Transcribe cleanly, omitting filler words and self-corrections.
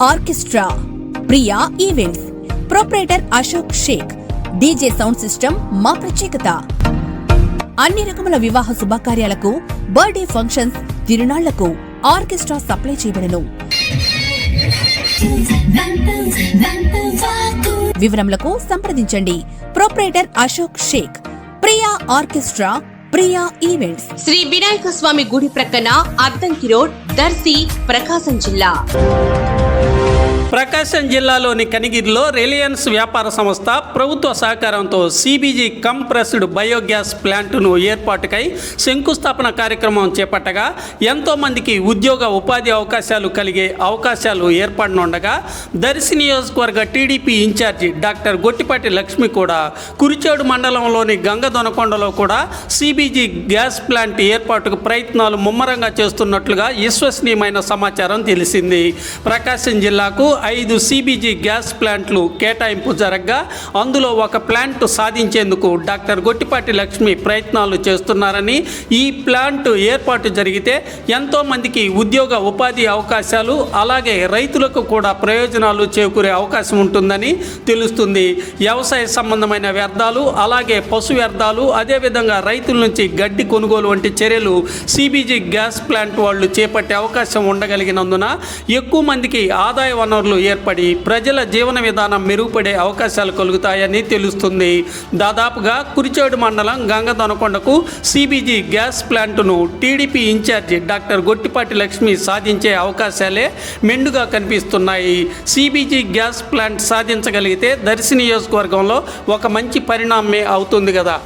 Orchestra, Priya events, proprietor Ashok Shaik, DJ sound system మా ప్రత్యేకత. అన్ని రకముల వివాహ శుభకార్యాలకు, బర్త్డే ఫంక్షన్స్, తిరునాళ్లకు ఆర్కెస్ట్రా సప్లై చేయబడును. వివరములకు సంప్రదించండి. Proprietor Ashok Shaik, Priya orchestra, Priya events, Shri Vinayaka Swami గుడి ప్రక్కన అద్దంకి రోడ్, దర్శి, ప్రకాశం జిల్లా. ప్రకాశం జిల్లాలోని కనిగిరిలో రిలయన్స్ వ్యాపార సంస్థ ప్రభుత్వ సహకారంతో సిబిజీ కంప్రెస్డ్ బయోగ్యాస్ ప్లాంటును ఏర్పాటుకై శంకుస్థాపన కార్యక్రమం చేపట్టగా ఎంతోమందికి ఉద్యోగ ఉపాధి అవకాశాలు కలిగే అవకాశాలు ఏర్పడనుండగా దర్శి నియోజకవర్గ TDP incharge doctor Gottipati Lakshmi కూడా కురిచేడు మండలంలోని గంగదొనకొండలో కూడా సిబిజీ గ్యాస్ ప్లాంట్ ఏర్పాటుకు ప్రయత్నాలు ముమ్మరంగా చేస్తున్నట్లుగా విశ్వసనీయమైన సమాచారం తెలిసింది. ప్రకాశం జిల్లాకు 5 సిబిజీ గ్యాస్ ప్లాంట్లు కేటాయింపు జరగగా అందులో ఒక ప్లాంట్ సాధించేందుకు డాక్టర్ గొట్టిపాటి లక్ష్మి ప్రయత్నాలు చేస్తున్నారని, ఈ ప్లాంట్ ఏర్పాటు జరిగితే ఎంతోమందికి ఉద్యోగ ఉపాధి అవకాశాలు, అలాగే రైతులకు కూడా ప్రయోజనాలు చేకూరే అవకాశం ఉంటుందని తెలుస్తుంది. వ్యవసాయ సంబంధమైన వ్యర్థాలు, అలాగే పశు వ్యర్థాలు, అదేవిధంగా రైతుల నుంచి గడ్డి కొనుగోలు వంటి చర్యలు సిబిజీ గ్యాస్ ప్లాంట్ వాళ్ళు చేపట్టే అవకాశం ఉండగలిగినందున ఎక్కువ మందికి ఆదాయ వనరులు ఏర్పడి ప్రజల జీవన విధానం మెరుగుపడే అవకాశాలు కలుగుతాయని తెలుస్తుంది. దాదాపుగా కురిచేడు మండలం గంగదొనకొండకు సిబిజీ గ్యాస్ ప్లాంటును TDP incharge doctor Gottipati Lakshmi సాధించే అవకాశాలే మెండుగా కనిపిస్తున్నాయి. సిబిజీ గ్యాస్ ప్లాంట్ సాధించగలిగితే దర్శి నియోజకవర్గంలో ఒక మంచి పరిణామమే అవుతుంది కదా.